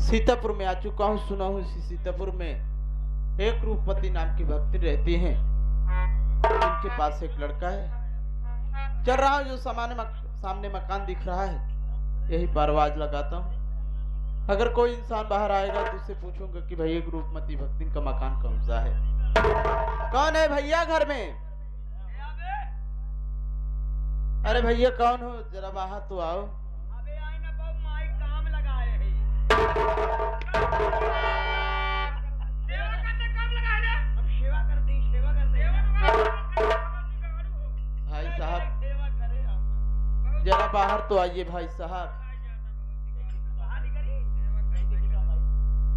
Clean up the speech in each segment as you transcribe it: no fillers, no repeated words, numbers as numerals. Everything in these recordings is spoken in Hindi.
सीतापुर में आ चुका हूँ। सुना हूँ इसी सीतापुर में एक रूपमती नाम की भक्ति रहती हैं। उनके पास एक लड़का है। चल रहा हूँ, जो सामने मकान दिख रहा है यही पर आवाज लगाता हूँ। अगर कोई इंसान बाहर आएगा तो उससे पूछूंगा कि भाई एक रूपमती भक्ति का मकान कौन सा है। कौन है भैया घर में? अरे भैया कौन हो, जरा बाहर तो आओ। अबे आई ना बाबू, माई काम लगाए है। सेवा करने काम लगाए रे। अब सेवा करते भाई साहब सेवा करे हम। जरा बाहर तो आइए भाई साहब। बाहर निकली सेवा कर दी का भाई।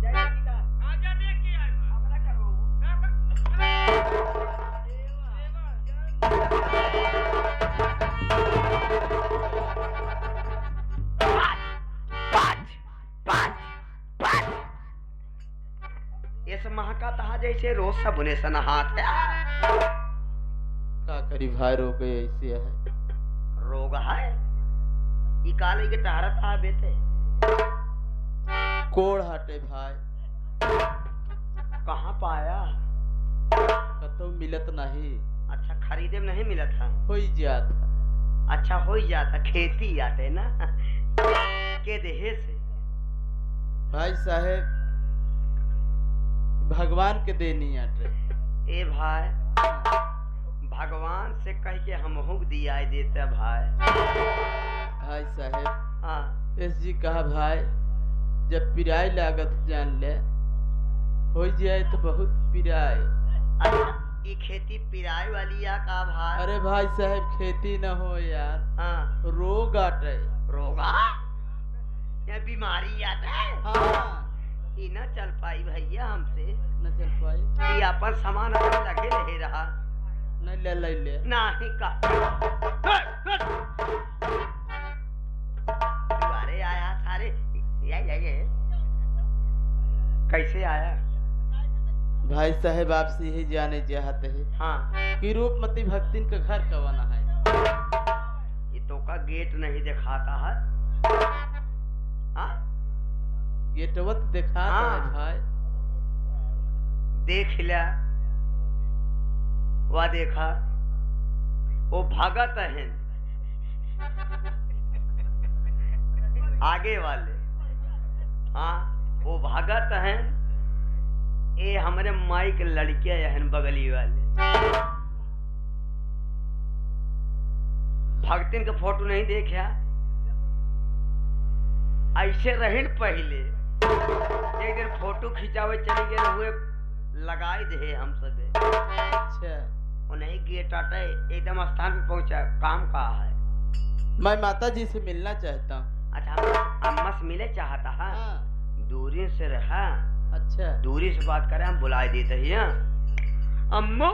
जय जी का आजा देख के आए अपना करो। इस माह का तहा जैसे रोज सबने सनहात है। का करी भाई रोग गए ऐसे है। रोग है इकाले के टहरत आ बेटे। कोड़ हटे भाई। कहाँ पाया? कतो मिलत नहीं। अच्छा खरीदे में नहीं मिला था। हो जात। अच्छा हो जाता खेती आटे ना के देहे से। भाई साहेब भगवान के देनी आटे। ए भाई भगवान से कह के हम हुक दिया देते भाई। भाई साहेब हाँ एस जी कहा भाई जब पिराई लागत जान ले हो जाए तो बहुत पिराई। अच्छा ये खेती पिराई वाली या का भाई? अरे भाई साहेब खेती न हो यार। हाँ रोग आटे। रोगा या बीमारी आता है। हाँ ये न चल पाई भैया हमसे। न चल पाई। ये अपन सामान अपने लगे रहे रहा नहीं ले ले ले नहीं का दोबारे आया सारे ये कैसे आया? भाई साहेब आपसे यही जाने चाहते हैं हाँ कि रूपमती भक्तिन का घर कवाना है। ये तो का गेट नहीं दिखाता है। हाँ गेटवत दिखा हाँ। है भाई। देख लिया वह देखा वो भागत है आगे वाले। हाँ वो भागत हैं। ये हमारे माई के लड़कियां हैं बगली वाले। भक्तिन का फोटो नहीं देखा ऐसे रहन पहले एक दिन फोटो खिंचावे चले गए हुए लगाई दे हम सब। अच्छा नहीं गेट आटे एकदम स्थान पे पहुंचा। काम कहा है? मैं माता जी से मिलना चाहता हूँ। अच्छा अम्मा से मिले चाहता है। हाँ। दूरी से रहा। अच्छा दूरी से बात करें हम बुला देते हैं। अम्मो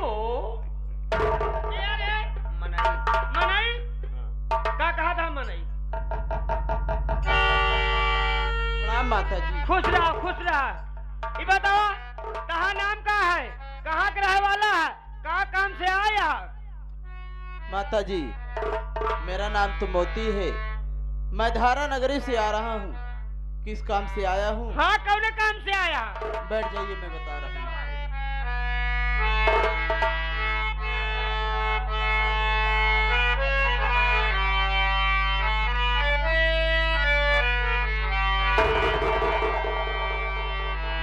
मनाई मनई का कहा था मनई? प्रणाम माता जी। खुश रहा खुश रहा। ये बताओ कहाँ नाम का है, कहाँ का रहे वाला है, कहाँ काम से आया? माता जी मेरा नाम तो मोती है। मैं धारा नगरी से आ रहा हूँ। किस काम से आया हूँ? हाँ कौन काम से आया? बैठ जाइए मैं बता रहा हूँ।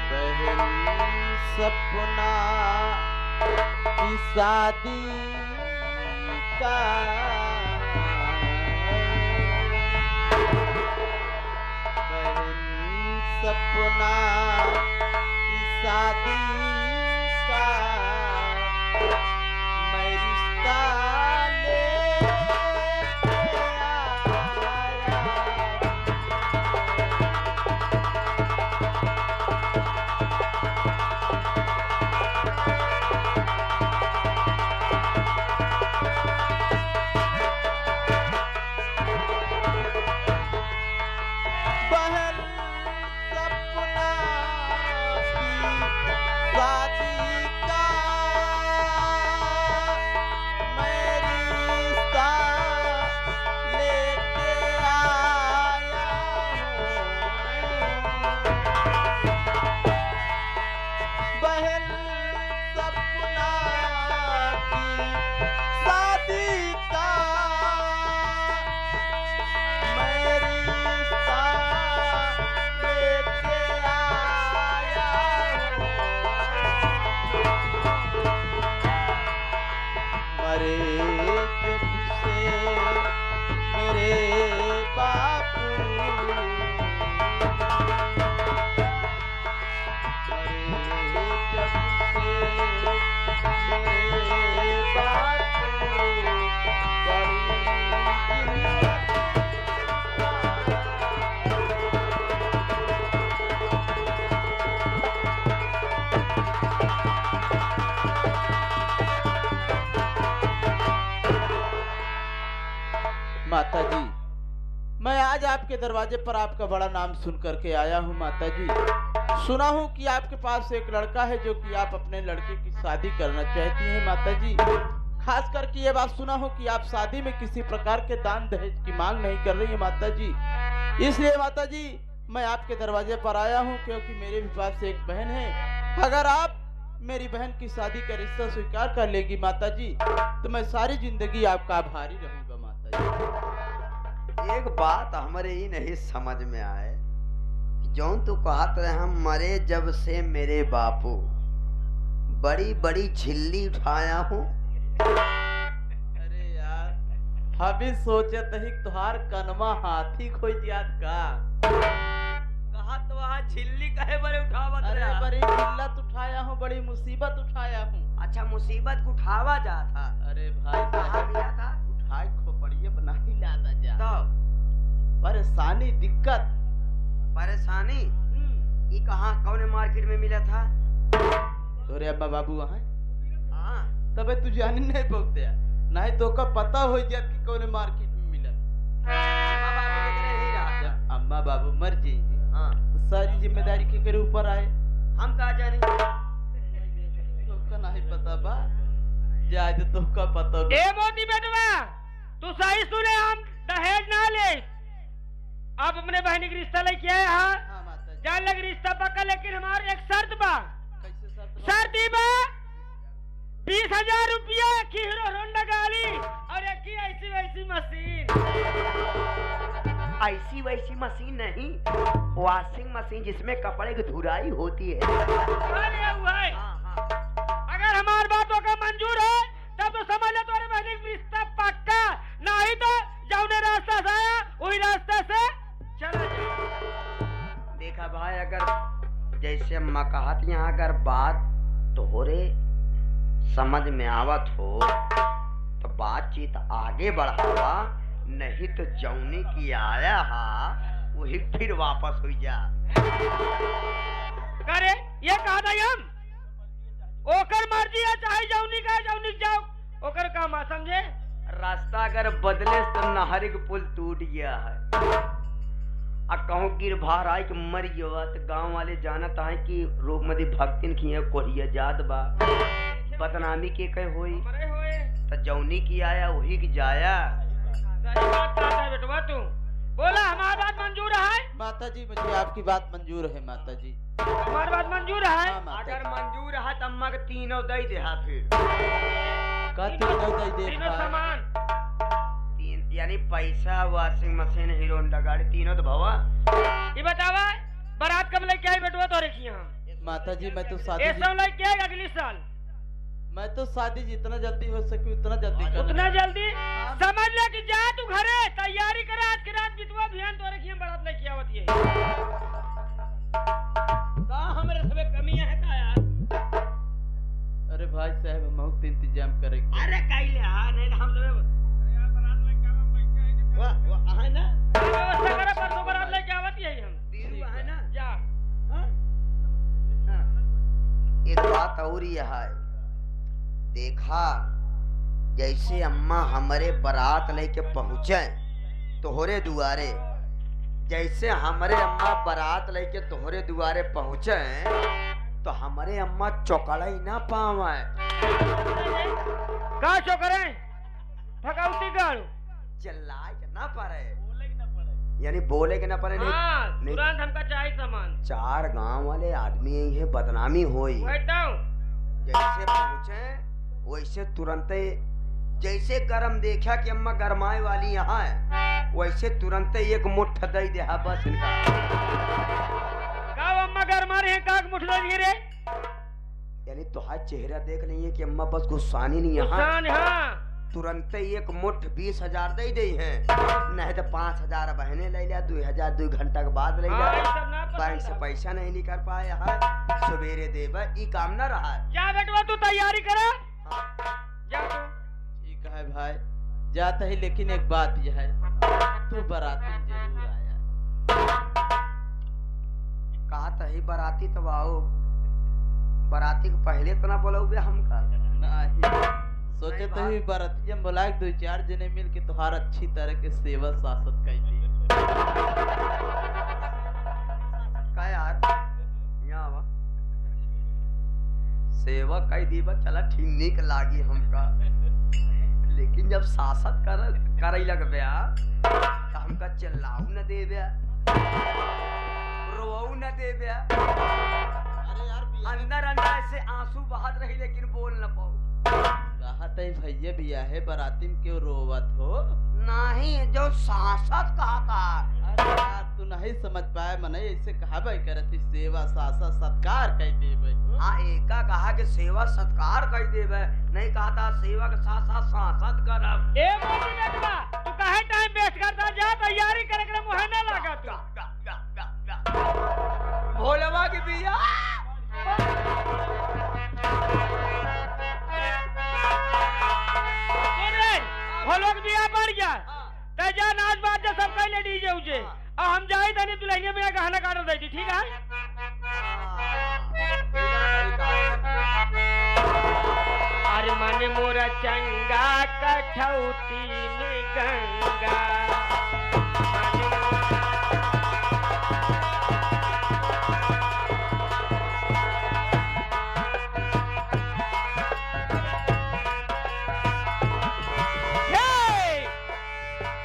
बहन सपना की शादी का बहन सपना की शादी का मैं रिश्ता लेके आया। बहन सपना की माता जी, मैं आज आपके दरवाजे पर आपका बड़ा नाम सुन करके आया हूँ माता जी। सुना हूँ कि आपके पास एक लड़का है जो कि आप अपने लड़के की शादी करना चाहती हैं माता जी। खास करके ये बात सुना हूँ कि आप शादी में किसी प्रकार के दान दहेज की मांग नहीं कर रही है माता जी। इसलिए माता जी मैं आपके दरवाजे पर आया हूँ, क्योंकि मेरे भी पास एक बहन है। अगर आप मेरी बहन की शादी का रिश्ता स्वीकार कर लेगी माता जी, तो मैं सारी जिंदगी आपका आभारी रहूंगा माता जी। एक बात हमारे ही नहीं समझ में आए, जौन तू कहत रहे हम मरे जब से मेरे बापू, बड़ी बड़ी झिल्ली उठाया हूँ। अरे यार अभी सोचत ही तुहार कनमा हाथी खोज याद का। कहा तो वहाँ झिल्ली कहे बड़े उठावत अरे रहा। बड़ी जिल्लत उठाया हूँ, बड़ी मुसीबत उठाया हूँ। अच्छा मुसीबत उठावा जा था। अरे भाई कहाँ मिला था? उठाए खोपड़िए बना ही लादा जा। तो परेशानी दिक्कत परेशानी ये कहाँ कौन मार्केट में मिला था? तोरे अब्बा बाबू वहाँ हाँ तबे तू जानी नहीं पहुंचते, नहीं तो का पता हो जात कि कौन मार्केट में मिला। अम्मा बाबू लेकर नहीं रहा। जब अम्मा बाबू मर जाएंगे हाँ तो सारी जिम्मेदारी के करे ऊपर आए। हम कहा जाने। तो का नहीं पता बा, जाए तो का पता बा। ए मोती बेटवा, तू सही सुने, हम दहेज ना ले। आप अपने बहनी के रिश्ता लेके आए हाँ? हाँ माता जी। जान लग रिश्ता पक्का, लेकिन हमारे एक शर्त बा। कैसे शर्त बा? शर्त ई बा 20,000 रुपया की हीरो होंडा गाड़ी और एक ही ऐसी वैसी मशीन। ऐसी वैसी मशीन नहीं, वॉशिंग मशीन जिसमें कपड़े की धुलाई होती है। अरे वो है। हाँ हाँ। अगर हमारी बातों का मंजूर है तब तो समझ ले तुम्हारे बहनी का रिश्ता पक्का, नहीं तो जौने रास्ता से आया वही रास्ते से चला जाओ। देखा भाई, अगर जैसे अम्मा कहत यहाँ अगर बात तोहरे समझ में आवत हो तो बातचीत आगे बढ़ावा, नहीं तो जौनी की आया हा वही फिर वापस हो जा। करे ये कहा था हम ओकर मर्जी है, चाहे जौनी का जौनी जाओ ओकर काम आ, समझे? रास्ता अगर बदले तो नहर के पुल टूट गया है। आ कहूँ गिर भार आए कि मर गया तो गांव वाले जानत आए कि रूपमती भक्तिन की कोरिया जात बा, बदनामी के कहे होई मरे होए। तो जौनी की आया वही की जाया। सही बात कहता है बेटवा, तू बोला हमारी बात मंजूर है? माता जी मुझे आपकी बात मंजूर है माता जी। हमारी बात मंजूर है? हाँ माता अगर जी। मंजूर है तो अम्मा के तीनों दे दे फिर का तीनों दे दे तीनों भाई। सामान। तीन यानी पैसा, वॉशिंग मशीन, हीरो होंडा गाड़ी, तीनों तो भवा। ये बतावा बारात कब लेके आई बेटवा तो रखी हम? माता जी मैं तो शादी इस साल लेके आई अगली साल? मैं तो शादी जितना जल्दी हो सके उतना जल्दी कर। उतना जल्दी हाँ। समझ ले कि जा तू घरे तैयारी कर, आज की रात बितवा ध्यान तो रखी हम बारात लेके आवत है। कहाँ हमारे सबे कमियां है का यार? अरे भाई साहब हम बहुत इंतजाम करेंगे। अरे कैले हाँ नहीं तो हम सब वाह वाह है ना, व्यवस्था करे, परसों बारात लेके आवत है हम। बीरू है ना। जा हाँ? हाँ। एक बात और यह है, देखा जैसे अम्मा हमारे बारात लेके पहुंचे तोहरे दुआरे, जैसे हमारे अम्मा बारात लेके तोहरे दुआरे पहुंचे तो हमारे अम्मा चौकड़ा ही ना पावे। का चोकरे भगवती गाड़ू चिल्लाए के ना पड़े, यानी बोले के ना पड़े। हाँ, नहीं तुरंत हमका चाहिए सामान। चार गांव वाले आदमी ये बदनामी होई। जैसे पहुंचे वैसे तुरंत जैसे गरम देखा कि अम्मा गरमाए वाली यहाँ है, वैसे तुरंत एक मुट्ठ दे दे बस इनका। का अम्मा गरमा रहे का मुठ दे रे? यानी तुहार चेहरा देख नहीं है कि अम्मा बस गुस्सानी नहीं यहाँ, गुस्सान, हाँ। तुरंत एक मुट्ठ 20,000 दे दे हैं, नहीं तो 5,000 बहने ले लिया, 2,000 2 घंटा के बाद ले हाँ, ये लिया। सब ना पसंद बैंक से है। पैसा नहीं निकाल पाए यहाँ, सवेरे देवा ई काम ना रहा। जा बेटवा तू तैयारी करा, जा तू। ठीक है भाई जाता ही, लेकिन एक बात यह है तू बाराती जरूर आया। कहा तो ही बाराती तो आओ, बाराती को पहले तो ना बोलोगे हमका। नहीं सोचे नहीं तो बात- ही बरतियम बोला दो चार जने मिल के तुहार अच्छी तरह के सेवा शासत कर दी। का यार यहाँ आवा सेवा कई दीबा चला ठीक निक लागी हमका, लेकिन जब शासक करई लगबे तो हमका चिल्लाऊ न देबे, रोऊ न देबे, अरे यार अंदर अंदर ऐसे आंसू बहत रही लेकिन बोल न पाऊ। कहत है भैया बिया है बरातिन क्यों रोवत हो? नहीं जो शासक कहा था। अरे यार तू नहीं समझ पाए मने ऐसे कहा भाई करती सेवा सासा सत्कार कह देबे हो। हाँ एका कहा कि सेवा सत्कार कर देबे, नहीं कहा था सेवा के साथ साथ शासक करब। ए मोदी बेटवा तू काहे टाइम वेस्ट करता जा, तैयारी करे के मुहाना लागत। भोलवा की बिया भोलोक बिया पड़ गया तजा नाच बाज सब कह डीजे उजे आ हम जाई तनी दुल्हनिया में गहना काट दे दी, ठीक है? अरे मन मोरा चंगा कठौती में गंगा, मन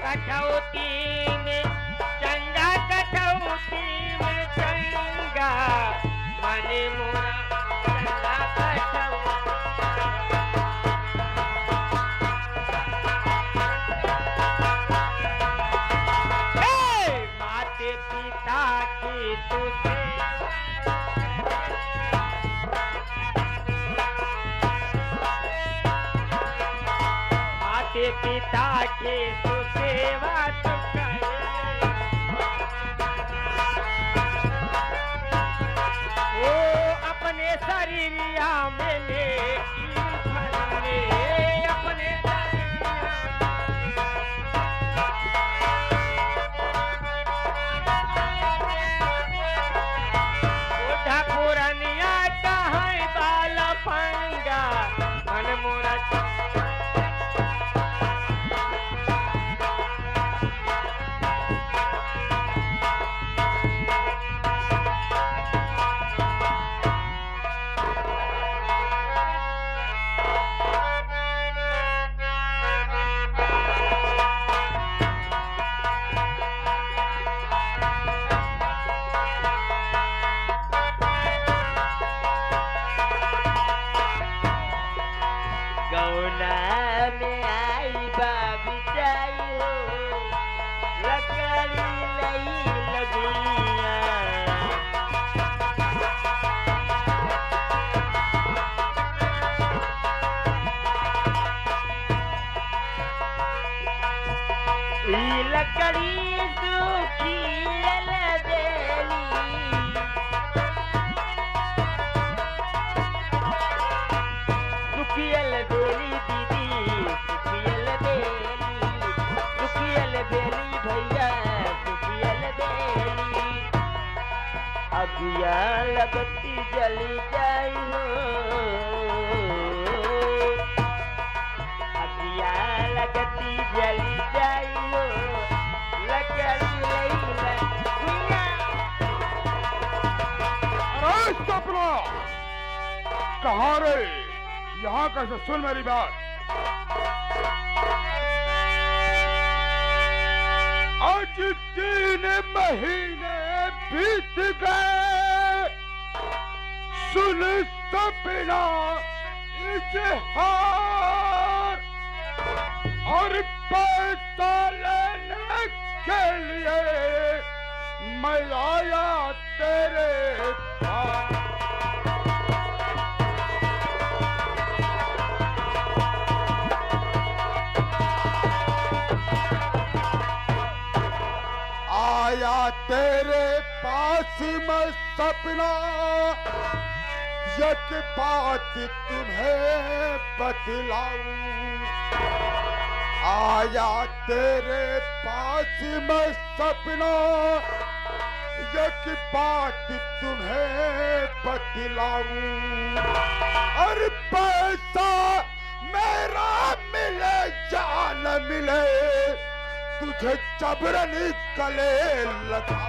कठौती में चंगा, कठौती में चंगा, मन मोरा चंगा कठौती। माते पिता की तुझे माते पिता के तू सेवा तू करे, ओ अपने शरीरिया में लेकी भरने, अपने ओढ़ा पुरनिया कहाँ बाल पंगा, मन मोरा गौना में आई बाबी जाई हो, लकड़ी लई लगुइया, ई लकड़ी सूखी अलबेली, सुखियल बेली दीदी, सुखियल बेली, सुखियल बेली भैया, सुखियल बेली, अगिया लगती जली जाई हो, अगिया लगती जली जाई हो, लकड़ी लई लगुइया। अरे सपना कहाँ रे? यहाँ कैसे? सुन मेरी बात। आज 3 महीने बीत गए, सुन सपना इजहार, और पैसा लेने के लिए मैं आया तेरे पास। आया तेरे पास मैं सपना, एक बात तुम्हें बतलाऊं। आया तेरे पास मैं सपना, एक बात तुम्हें बतलाऊं। और पैसा मेरा ले तुझे जबरन गले लगा।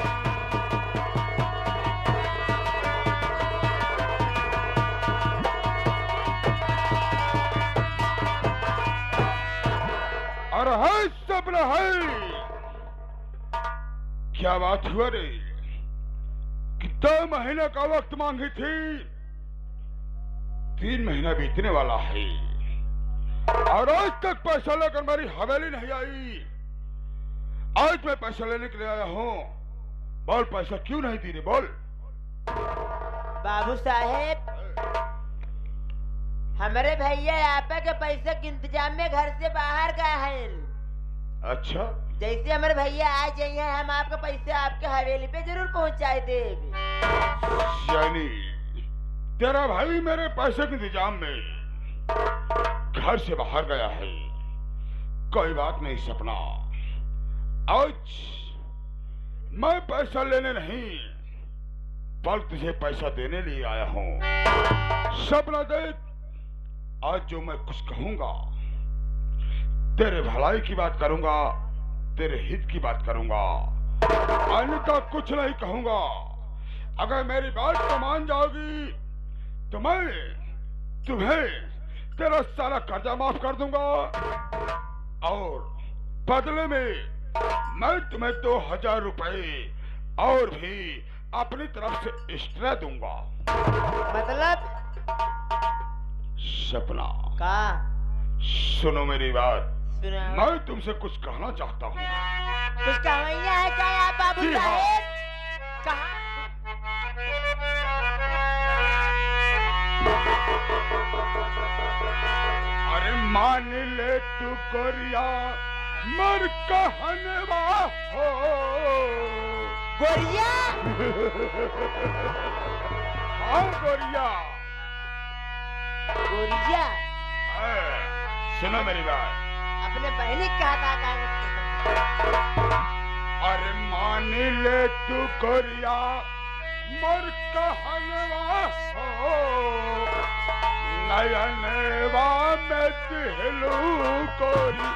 और है सब है, क्या बात हुआ रे? कितना महीने का वक्त मांगी थी, 3 महीना बीतने वाला है और आज तक पैसा लेकर मेरी हवेली नहीं आई। आज मैं पैसा लेने के लिए आया हूँ, बोल पैसा क्यों नहीं दी रे, बोल। बाबू साहेब, हमारे भैया आपा के पैसे के इंतजाम में घर से बाहर गए हैं। अच्छा, जैसे हमारे भैया आ जाइए हम आपका पैसे आपके हवेली पे जरूर पहुंचाए देंगे। यानी तेरा भाई मेरे पैसे के इंतजाम में घर से बाहर गया है। कोई बात नहीं सपना, आज मैं पैसा लेने नहीं बल्कि तुझे पैसा देने लिए आया हूँ। सपना देख, आज जो मैं कुछ कहूंगा तेरे भलाई की बात करूंगा, तेरे हित की बात करूंगा, अन्यथा कुछ नहीं कहूंगा। अगर मेरी बात को मान जाओगी तो मैं तुम्हें तेरा सारा कर्जा माफ कर दूंगा और बदले में मैं तुम्हें 2000 रुपए और भी अपनी तरफ से एक्स्ट्रा दूंगा। मतलब सपना का? सुनो मेरी बात, सुना। मैं तुमसे कुछ कहना चाहता हूँ। कुछ कहानियां है क्या आप बाबू जी हाँ। साहेब? कहा? अरे मान ले तू गोरिया मर कहनवा हो। गोरिया? हाँ गोरिया। गोरिया? सुनो मेरी बात, अपने पहले कहा था अरे मान ले तू गोरिया मर कहनवा हो। नयनवा में दिलू गोरी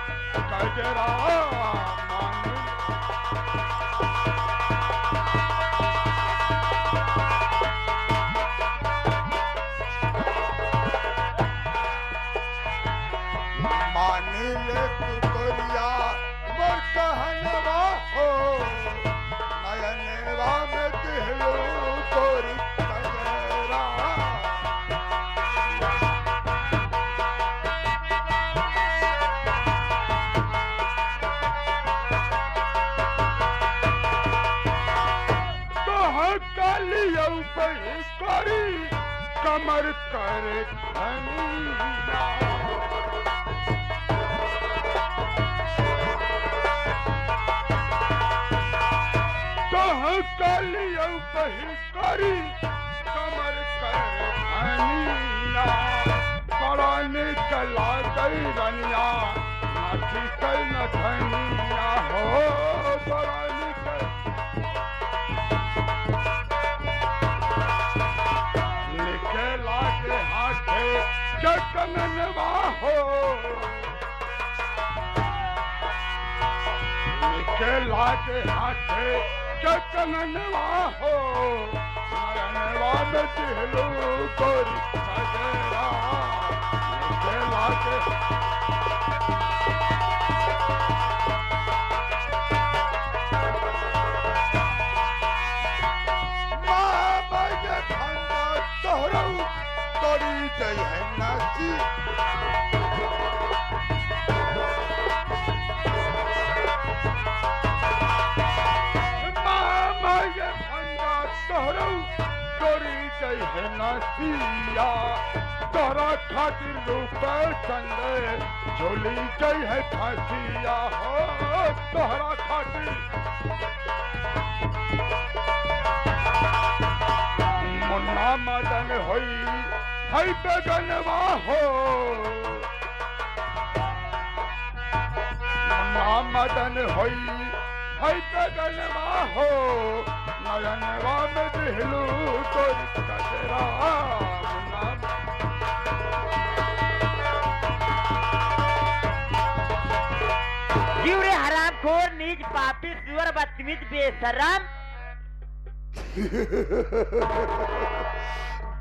कजरा मान। मान ले तू गोरिया मोर कहनवा हो। नयनवा में दिलू गोरी कजरा। कालिया करी कमर कर धनिया। कालिया करी कमर कर धनिया। बड़ा निकला गई रनिया नाची कई न धनिया हो। बड़ा निकल निकला के हाथे चकनवा हो। निकला के हाथे चकनवा हो। नयनवा में दिलू गोरी कजरा। निकला के जय है नाची। मामा ये भंडा तोहरा गोरी जय है नाचिया। तोरा खातिर रूपे संगे झोली जय है फांसिया हो। तोहरा खातिर मुन्ना मदन होई है बेगनवा हो। मुन्ना मदन होई है बेगनवा हो। नयनवा में दिलू गोरी कजरा। मुन्ना हरामखोर, नीच, पापी, सुअर, बदतमीज, बेशरम।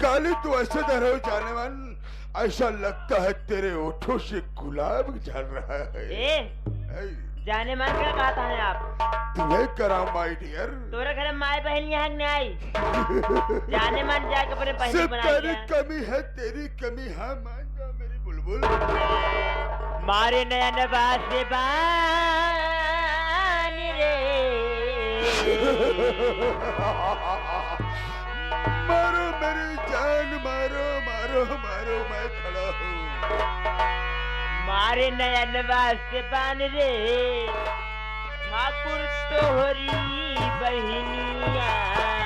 गाली तो ऐसे दे रहे हो जाने मन, ऐसा लगता है तेरे ओठों से गुलाब झड़ रहा है। ए, जाने मन क्या कहता है आप? तुम्हें कराऊं माय डियर? तोरे घर में माए बहन यहाँ नहीं आई। जाने मन जाके अपने बहन सिर्फ बना तेरी लिया। कमी है, तेरी कमी है, मान जा मेरी बुलबुल। मारे नयन बासे बान रे। मारो मेरी जान, मारो मारो मारो, मैं खड़ा हूँ। मारे नयन बासे बान रे, ठाकुर तोहरी बहनिया।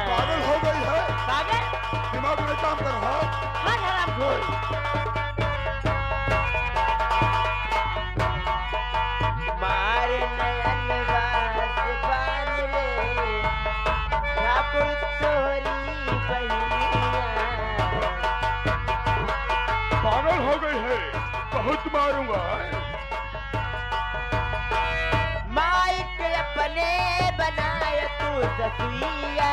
पागल हो गई है? पागल? दिमाग में काम कर रहा? मन हरामखोर। मारे नयन बासे बान रे, ठाकुर तोहरी बहनिया। पागल हो गई है? बहुत मारूंगा। माइक अपने बनाए तू ससुइया।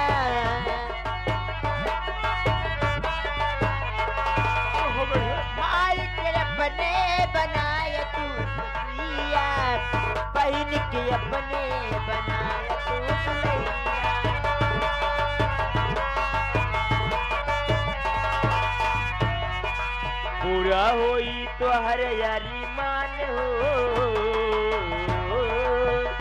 पागल हो गई है? माइक अपने बनाए तू ससुइया, बहन के अपने बनाए तू ससुइया। पूरा होई तो हर यारी मान हो।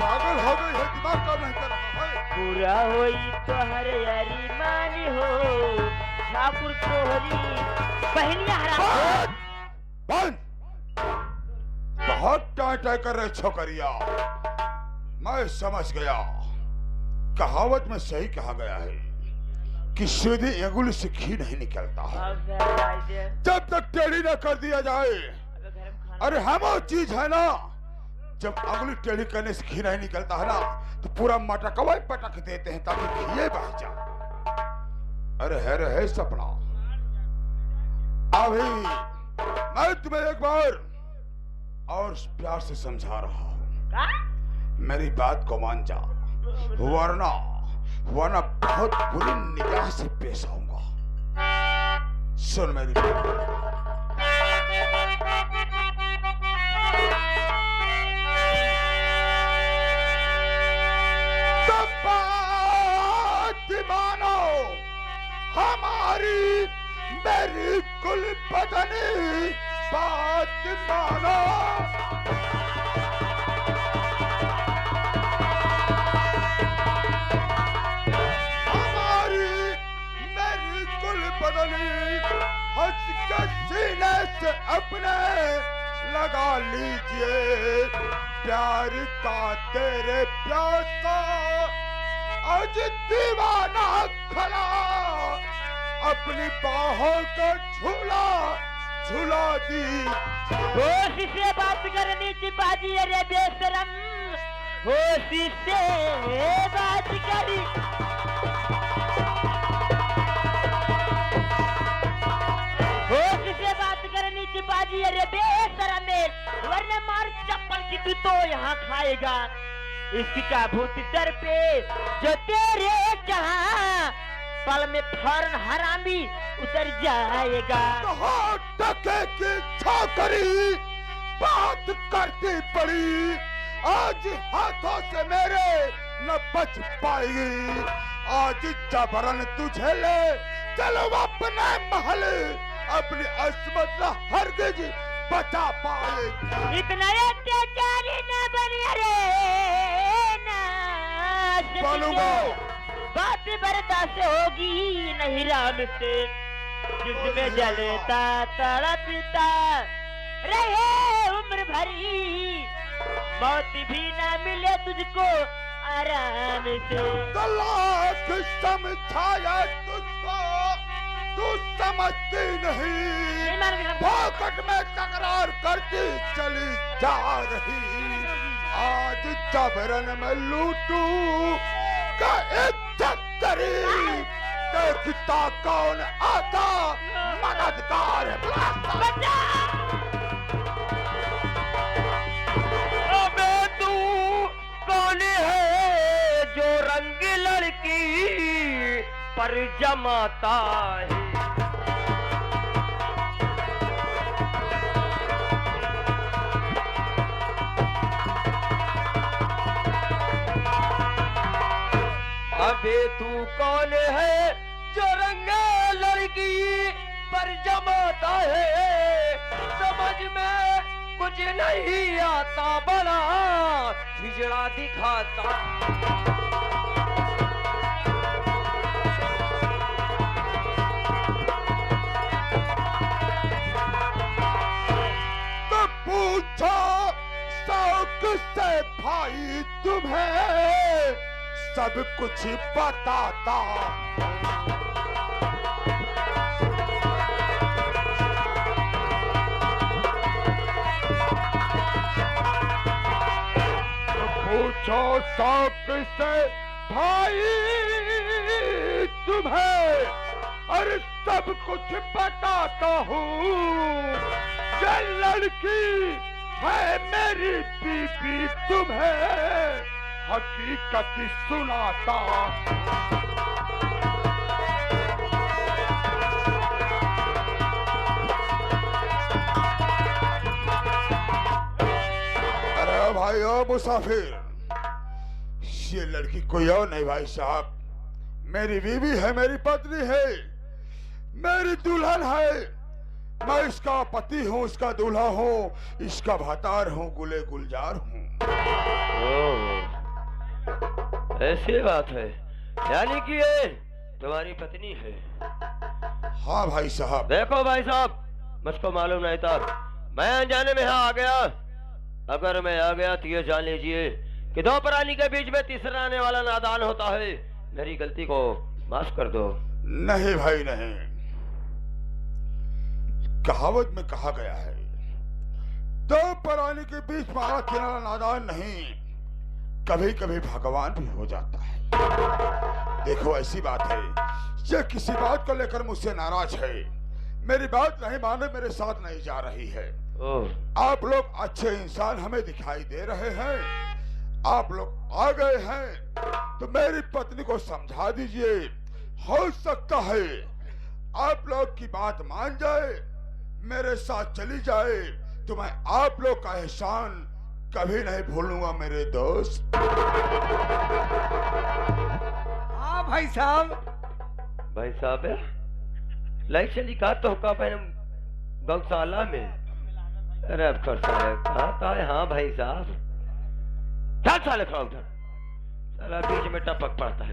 पागल हो गई है? दिमाग काम नहीं कर रहा है? पूरा होई तो हर यारी मान हो, ठाकुर तोहरी बहनिया हराम। बंद! बहुत टाटा कर रहे छोकरिया। मैं समझ गया, कहावत में सही कहा गया है कि सीधे अंगुली से घी नहीं निकलता है जब तक टेढ़ी न कर दिया जाए। अरे हम वो चीज है ना, जब अंगुली टेढ़ी करने से घी नहीं निकलता है ना, तो पूरा मटकवा पटक देते हैं ताकि घी बह जाए। अरे है सपना। अभी मैं तुम्हें एक बार और प्यार से समझा रहा हूँ, मेरी बात को मान जा, वरना बहुत बुरी निगाह से पेश आऊंगा। सुन मेरी बात। तो बात मानो हमारी, मेरी कुल पत्नी, बात मानो। हंस के सीने से अपने लगा लीजिए प्यार का तेरे प्यासा, आज दीवाना खड़ा अपनी बाहों का झूला झूला दी। होश से बात करनी चिपाजी, अरे बेशरम, होश से बात करी। होश से बात करनी चिपाजी, अरे बेशरम, वरना मार चप्पल की तू तो यहाँ खाएगा। इसका भूत सर पे जो तेरे जहाँ पल में फौरन हरामी उतर जाएगा। टके की छोकरी बात करती पड़ी, आज हाथों से मेरे न बच पाएगी। आज जबरन तुझे ले चलो अपने महल, अपनी अस्मत न हरगिज बचा पाएगी। इतना अत्याचारी न बनी रे बोलूंगा। बात बर्दाश्त होगी नहीं राम से, जिसमें जलता तड़पता रहे उम्र भरी, मौत भी न मिले तुझको आराम से। तलाक समझाया तुझको, तू समझती नहीं, पॉकेट में तकरार करती चली जा रही। आज जबरन में लूटू का इज्जत करी, देखता कौन आता मददगार। अबे तू पर जमाता है। अबे तू कौन है जो रंगा लड़की पर जमाता है, समझ में कुछ नहीं आता, बड़ा हिजड़ा दिखाता। तो पूछो शौक से भाई तुम्हें सब कुछ बताता। पूछो शौक से भाई तुम्हें, अरे सब कुछ बताता हूँ। ये लड़की है मेरी बीबी, तुम्हें हकीकत सुनाता। अरे भाई ओ मुसाफिर, ये लड़की कोई और नहीं भाई साहब, मेरी बीवी है, मेरी पत्नी है, मेरी दुल्हन है। मैं इसका पति हूँ, इसका दूल्हा हूँ, इसका भातार हूँ, गुले गुलजार हूँ। ऐसी बात है, यानी कि ये तुम्हारी पत्नी है? हाँ भाई साहब। देखो भाई साहब, मुझको मालूम नहीं था, मैं अनजाने में यहाँ आ गया। अगर मैं आ गया तो ये जान लीजिए कि दो प्राणी के बीच में तीसरा आने वाला नादान होता है। मेरी गलती को माफ कर दो। नहीं भाई नहीं, कहावत में कहा गया है, दो प्राणी के बीच में आना किनारा नादान नहीं, कभी कभी भगवान भी हो जाता है। देखो ऐसी बात है, ये किसी बात को लेकर मुझसे नाराज है, मेरी बात नहीं माने, मेरे साथ नहीं जा रही है। आप लोग अच्छे इंसान हमें दिखाई दे रहे हैं, आप लोग आ गए हैं तो मेरी पत्नी को समझा दीजिए। हो सकता है आप लोग की बात मान जाए, मेरे साथ चली जाए, तो मैं आप लोग का एहसान कभी नहीं भूलूंगा मेरे दोस्त। हाँ भाई साहब। भाई साहब लाइक से लिखा तो का गौशाला में। अरे अब कर साले कहाँ है? हाँ भाई साहब, चल साले खड़ा उधर, साला बीच में टपक पड़ता है।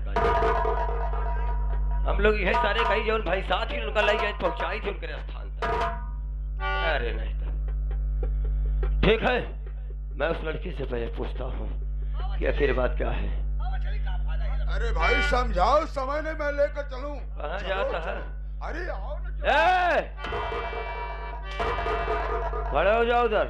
हम लोग यही सारे कहीं जो भाई साथ ही उनका लाई जाए पहुंचाई थी उनके स्थान तक। अरे नहीं था, ठीक है, मैं उस लड़की से पहले पूछता हूँ कि आखिर बात क्या है। अरे भाई समझाओ, समय नहीं मैं लेकर चलूं। कहाँ जाता है? अरे आओ ना। खड़े हो जाओ उधर।